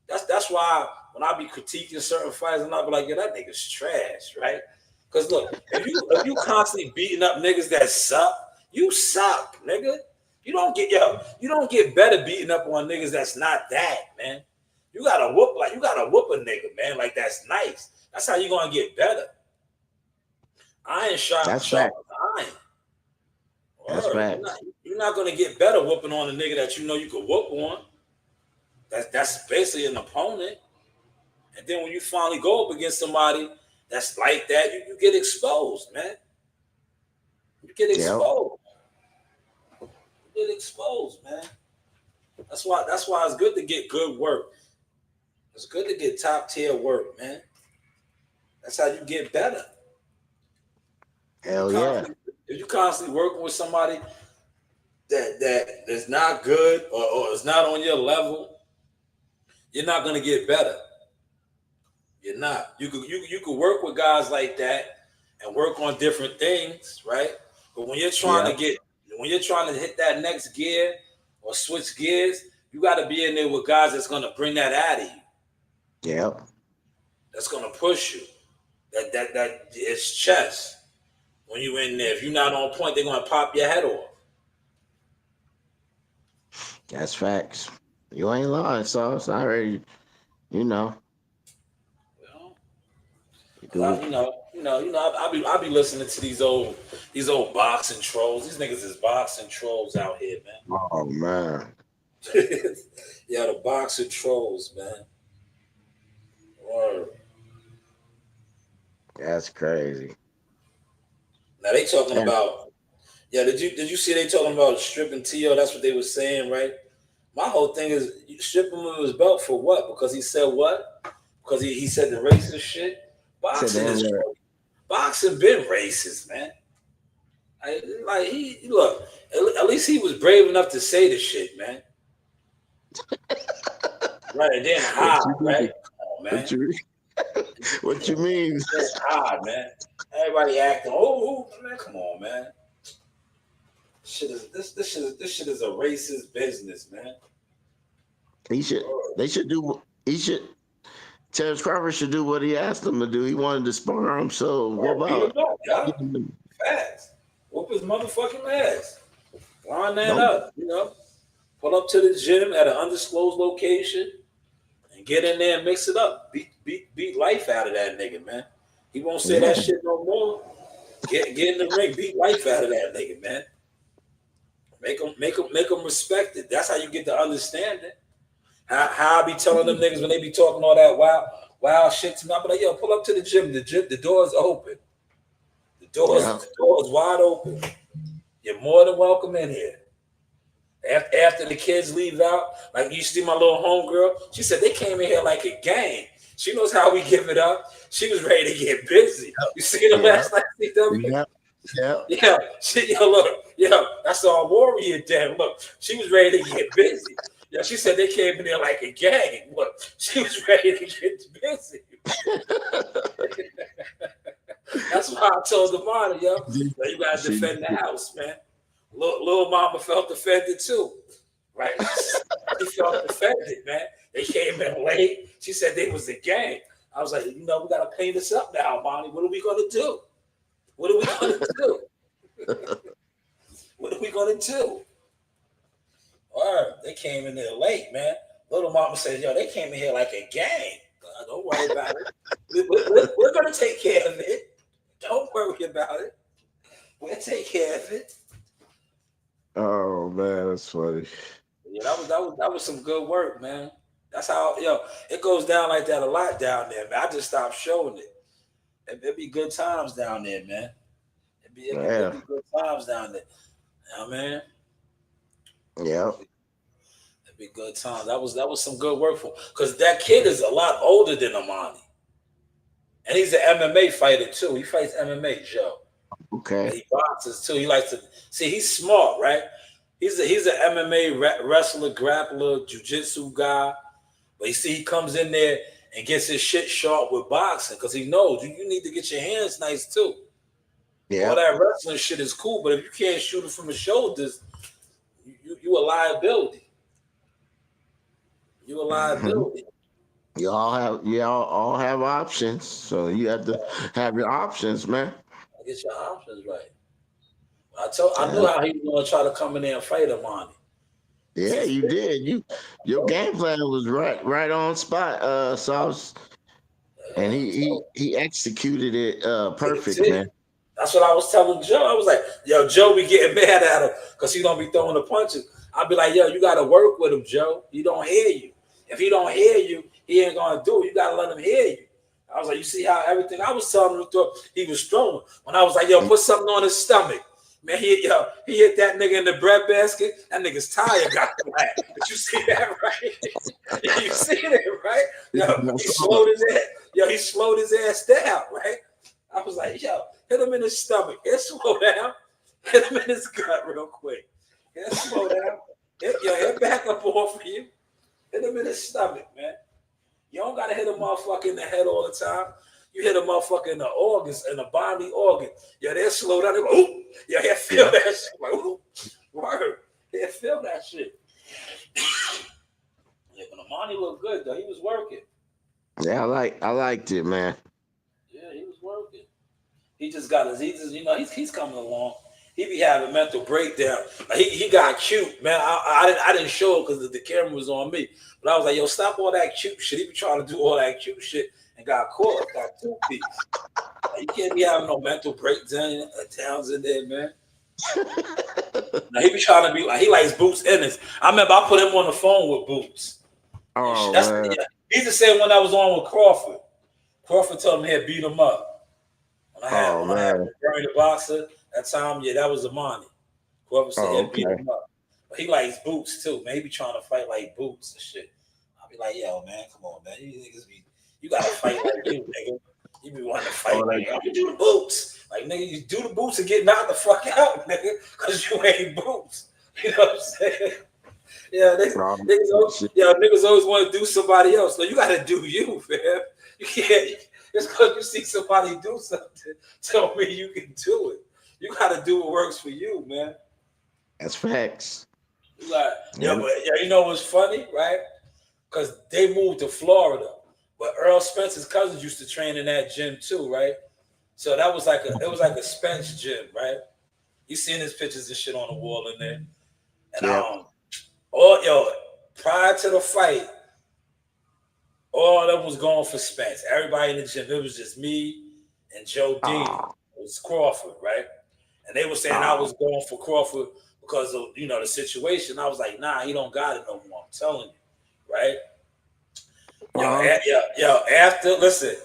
That's why when I be critiquing certain fighters, and I be like, that nigga's trash, right? Because look, if you constantly beating up niggas that suck, you suck, nigga. You don't get better beating up on niggas that's not that, man. You gotta whoop a nigga, man. Like that's nice. That's how you gonna get better. Iron sharp as iron. That's right. You're not gonna get better whooping on a nigga that you know you could whoop on. That's basically an opponent. And then when you finally go up against somebody that's like that, you get exposed, man. You get exposed. You get exposed, man. That's why it's good to get good work. It's good to get top tier work, man. That's how you get better. Hell yeah. If you constantly working with somebody that is not good or is not on your level, you're not gonna get better. You're not. You could work with guys like that and work on different things, right? But when you're trying to hit that next gear or switch gears, you got to be in there with guys that's gonna bring that out of you. Yep. That's gonna push you. That it's chess. When you in there, if you're not on point, they're gonna pop your head off. That's facts. You ain't lying, Sauce. I already, I be listening to these old boxing trolls. These niggas is boxing trolls out here, man. Oh man. Yeah, the boxing trolls, man. Word. That's crazy. Now they talking about, did you see they talking about stripping T.O.? That's what they were saying, right? My whole thing is stripping him of his belt for what? Because he said what? Because he said the racist shit? Boxing been racist, man. At least he was brave enough to say the shit, man. Right, and then hide, right? Come on, man. What you mean? It's hard, man. Everybody acting, man, come on, man. This shit is a racist business, man. Terrence Crawford should do what he asked him to do. He wanted to spar him, so what about? Facts. Whoop his motherfucking ass. Line that up, Pull up to the gym at an undisclosed location and get in there and mix it up. Beat life out of that nigga, man. He won't say that Yeah. shit no more. Get in the ring, beat life out of that nigga, man. Make them respect it. That's how you get to understand it. How I be telling them niggas when they be talking all that wild shit to me, I be like, yo, pull up to the gym. The door's open. Yeah. The door's wide open. You're more than welcome in here. After the kids leave out, like you see my little homegirl, she said they came in here like a gang. She knows how we give it up. She was ready to get busy. You see the Yeah. last night CW? Yeah. Yeah. Yeah, look, that's our warrior den. Look, she was ready to get busy. Yeah, she said they came in there like a gang. Look, she was ready to get busy. That's why I told the monitor, you gotta defend the house, man. Little mama felt offended too, right? She felt offended, man. They came in late. She said they was a gang. I was like, we gotta clean this up now, Bonnie. What are we gonna do? What are we gonna do? What are we gonna do? All right, they came in there late, man. Little mama said, they came in here like a gang. Don't worry about it. We're gonna take care of it. Don't worry about it. We'll take care of it. Oh man, that's funny. Yeah, that was some good work, man. That's how it goes down like that a lot down there, man. I just stopped showing it. It'd be good times down there, man. It'd be good times down there. You know what I mean? Yeah. It'd be good times. That was some good work for him. Because that kid is a lot older than Amani. And he's an MMA fighter too. He fights MMA, Joe. Okay. And he boxes too. He likes to see. He's smart, right? He's an MMA wrestler, grappler, jiu-jitsu guy. But you see, he comes in there and gets his shit sharp with boxing because he knows you need to get your hands nice too. Yeah. All that wrestling shit is cool, but if you can't shoot it from the shoulders, you a liability. You a liability. Y'all all have options, so you have to have your options, man. Get your options right. I knew how he was gonna try to come in there and fight Amani. Yeah, you did. Your game plan was right on spot, Sauce. And he executed it perfect, man. That's what I was telling Joe. I was like, Joe be getting mad at him because he don't be throwing the punches. I'd be like, you gotta work with him, Joe. He don't hear you. If he don't hear you, he ain't gonna do it. You gotta let him hear you. I was like, you see how everything I was telling him to throw, he was throwing. When I was like, put something on his stomach. Man, he hit that nigga in the bread basket. That nigga's tire got flat. But you see that, right? You see that, right? He slowed his ass down, right? I was like, hit him in his stomach. He'll slow down. Hit him in his gut real quick. He'll slow down. He'll back up off of you. Hit him in his stomach, man. You don't gotta hit a motherfucker in the head all the time. You hit a motherfucker in the organs, in the bodily organ. They'll slow down. They go, ooh. He'll feel that shit. Like, ooh. Word. He'll feel that shit. But Amani looked good though. He was working. Yeah, I liked it, man. Yeah, he was working. He just got he's coming along. He be having mental breakdown. He got cute, man. I didn't show it because the camera was on me. But I was like, stop all that cute shit. He be trying to do all that cute shit and got caught. Got 2 piece. You can't be having no mental breakdowns in there, man. Now he be trying to be like he likes Boots Ennis. I remember I put him on the phone with Boots. Oh, man. He's the same one that was on with Crawford. Crawford told him he had beat him up. When I had Bernie the Boxer, that time, that was Amani. Crawford said he had beat him up. But he likes Boots too, man. He be trying to fight like Boots and shit. I'll be like, man, come on, man. You gotta fight like you, nigga. You be wanting to fight like you do the Boots. Like, nigga, you do the Boots and get knocked the fuck out, nigga, because you ain't Boots. You know what I'm saying? Yeah, niggas always want to do somebody else. So you got to do you, fam. You can't. Just because you see somebody do something, tell me you can do it. You got to do what works for you, man. That's facts. You like, you know what's funny, right? Because they moved to Florida, but Earl Spencer's cousins used to train in that gym too, right? So that was like a Spence gym, right? You seen his pictures and shit on the wall in there, and prior to the fight, all of them was going for Spence. Everybody in the gym, it was just me and Joe Dean. Oh, It was Crawford, right? And they were saying I was going for Crawford because of the situation. I was like, nah, he don't got it no more. I'm telling you, right? After listen,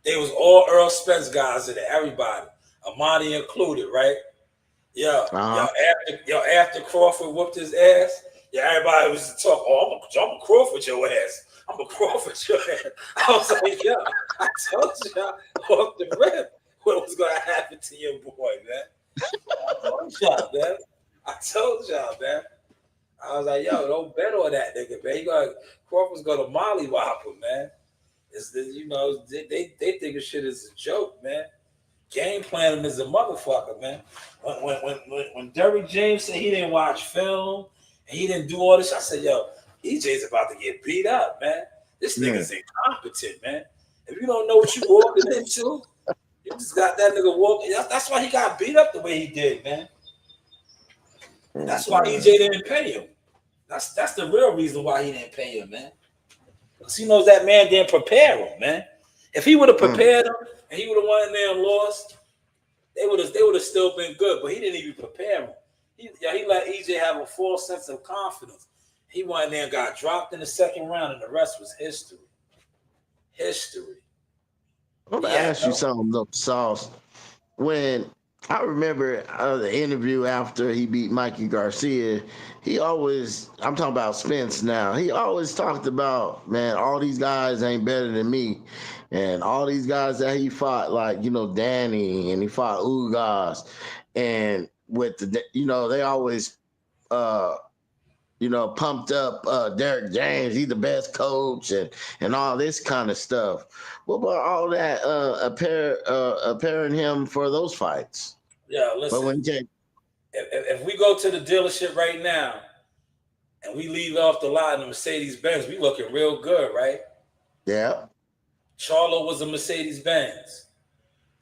they was all Earl Spence guys in there, everybody, Amani included, right? After Crawford whooped his ass, everybody was to talk. Oh, I'm a Crawford your ass. I'm a Crawford your ass. I was like, I told y'all off the rip what was gonna happen to your boy, man. I told y'all, man. I was like, don't bet on that nigga, man. Crawford's gonna mollywop him, man. They think of shit is a joke, man. Game planning is a motherfucker, man. When Derrick James said he didn't watch film and he didn't do all this, I said, EJ's about to get beat up, man. This nigga's incompetent, man. If you don't know what you walking into, you just got that nigga walking. That's why he got beat up the way he did, man. That's why EJ didn't pay him. That's the real reason why he didn't pay him, man. Because he knows that man didn't prepare him, man. If he would have prepared him and he would have won in there and lost, they would have still been good. But he didn't even prepare him. He let EJ have a false sense of confidence. He went in there and got dropped in the second round, and the rest was history. I'm gonna ask you something, though, Sauce. When I remember the interview after he beat Mikey Garcia, I'm talking about Spence now. He always talked about, man, all these guys ain't better than me. And all these guys that he fought, like, Danny, and he fought Ugas. And with they always, pumped up Derrick James. He's the best coach and all this kind of stuff. What about all that appearing him for those fights? Yeah, listen. But if we go to the dealership right now and we leave off the lot in the Mercedes-Benz, we looking real good, right? Yeah. Charlo was a Mercedes-Benz.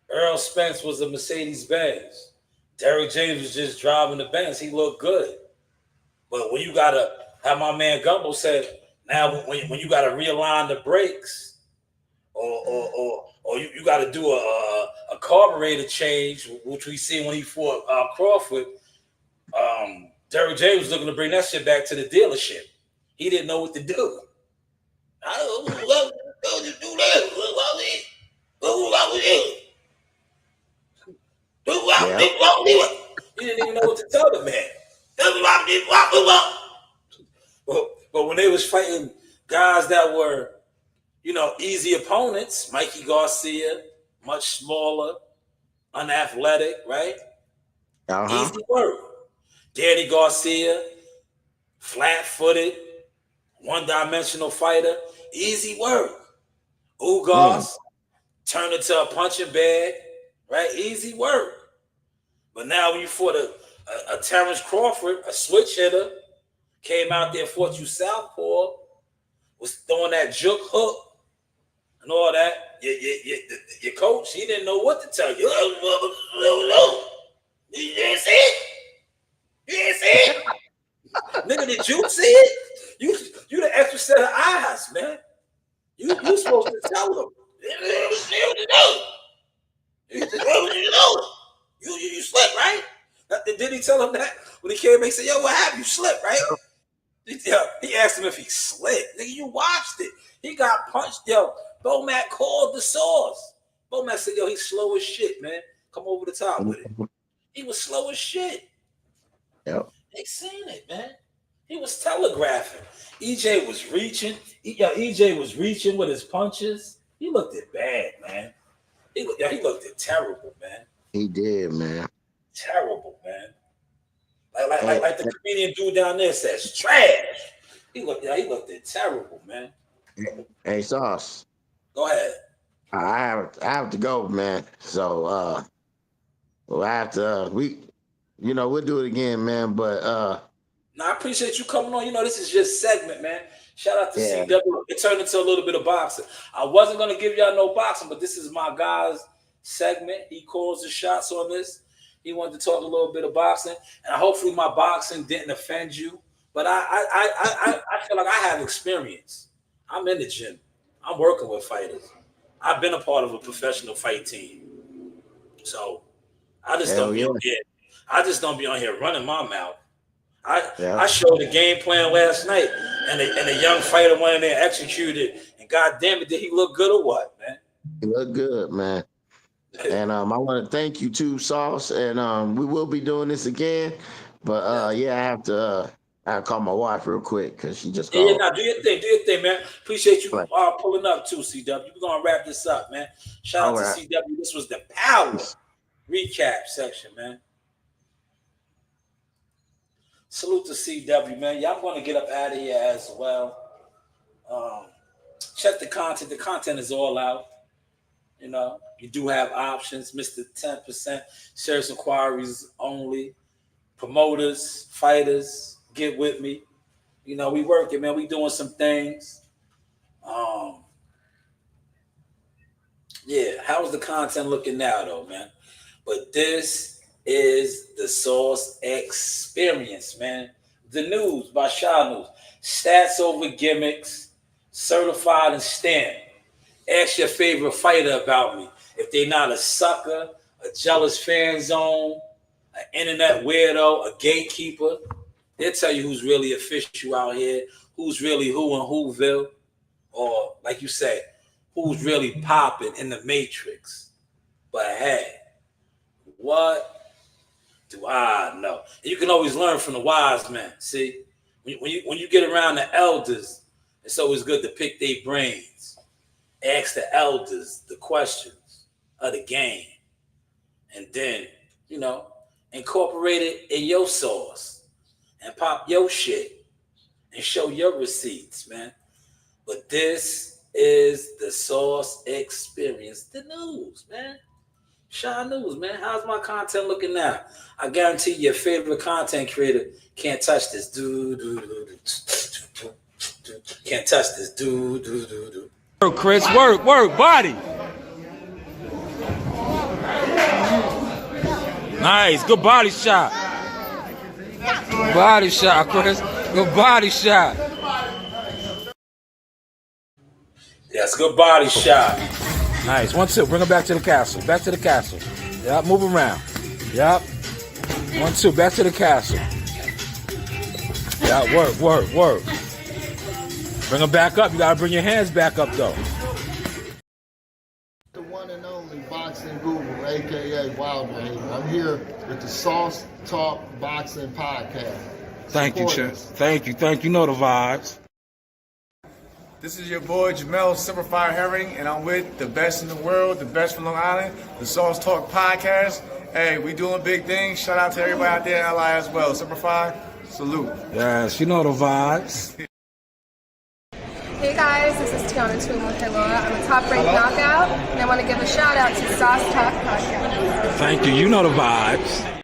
Earl Spence was a Mercedes-Benz. Derrick James was just driving the Benz. He looked good. But when you got to, have my man Gumbo said, now when you got to realign the brakes or you got to do a carburetor change, which we see when he fought Crawford, Derrick James was looking to bring that shit back to the dealership. He didn't know what to do. I don't know what to do that. He didn't even know what to tell the man. But when they was fighting guys that were, easy opponents, Mikey Garcia, much smaller, unathletic, right? Easy work. Danny Garcia, flat-footed, one-dimensional fighter, easy work. Ugas, turned into a punching bag, right? Easy work. But now when you fought a Terrence Crawford, a switch hitter, came out there, fought you southpaw, was throwing that juke hook and all that. Your coach, he didn't know what to tell you. You didn't see it? You didn't see it? Nigga, did you see it? You the extra set of eyes, man. You supposed to tell them. You slipped, right? Did he tell him that? When he came, he said, what happened? You slipped, right? He asked him if he slipped. Nigga, you watched it. He got punched. Bomac called the source. Bomac said, he's slow as shit, man. Come over the top with it. He was slow as shit. Yep. They seen it, man. He was telegraphing. EJ was reaching. EJ was reaching with his punches. He looked it bad, man. He looked it terrible, man. He did, man. Terrible, man. Like the comedian dude down there says, trash. He looked it terrible, man. Hey, Sauce. Go ahead. I have to go, man. So we'll have to we'll do it again, man. But I appreciate you coming on. This is just segment, man. Shout out to CW. It turned into a little bit of boxing. I wasn't gonna give y'all no boxing, but this is my guy's segment. He calls the shots on this. He wanted to talk a little bit of boxing, and hopefully my boxing didn't offend you. But I feel like I have experience. I'm in the gym. I'm working with fighters. I've been a part of a professional fight team. So I just don't be on here. I just don't be on here running my mouth. I showed the game plan last night, and a young fighter went in there, executed, and God damn it, did he look good or what, man? He looked good, man. And I want to thank you too, Sauce. And we will be doing this again. But I have to call my wife real quick because she just called. Yeah, now do your thing, man. Appreciate you pulling up too, CW. We're gonna wrap this up, man. Shout out to CW. This was the power recap section, man. Salute to CW, man. Y'all gonna get up out of here as well. Check the content. The content is all out. You know, you do have options. Mr. 10%, serious inquiries only. Promoters, fighters, get with me. You know, we working, man. We doing some things. Yeah, how's the content looking now, though, man? But this is the Sauce Experience, man. The news by Shanewz. Stats over gimmicks. Certified and stamped. Ask your favorite fighter about me. If they're not a sucker, a jealous fan zone, an internet weirdo, a gatekeeper, they'll tell you who's really official out here, who's really who in Whoville, or like you say, who's really popping in the Matrix. But hey, what do I know? And you can always learn from the wise men. See, when you get around the elders, it's always good to pick their brains. Ask the elders the questions of the game. And then, you know, incorporate it in your sauce and pop your shit and show your receipts, man. But this is the Sauce Experience, the news, man. Shanewz, man. How's my content looking now? I guarantee your favorite content creator can't touch this. Can't touch this. Work, Chris. Work, body. Nice. Good body shot. Body shot, Chris. Good body shot. Yes, good body shot. Nice. 1-2. Bring him back to the castle. Back to the castle. Yep. Move around. Yep. 1-2. Back to the castle. Yeah. Work. Bring him back up. You gotta bring your hands back up, though. The one and only Boxing Guru, aka Wilder. I'm here with the Sauce Talk Boxing Podcast. Thank you, Chip. Thank you. You know the vibes. This is your boy Jamel Superfire Herring, and I'm with the best in the world, the best from Long Island, the Sauce Talk Podcast. Hey, we doing big things. Shout out to everybody out there in LI as well. Superfire, salute. Yes, you know the vibes. Hey guys, this is Tiana Tuimu-Helua. I'm a top-ranked knockout, and I want to give a shout out to Sauce Talk Podcast. Thank you. You know the vibes.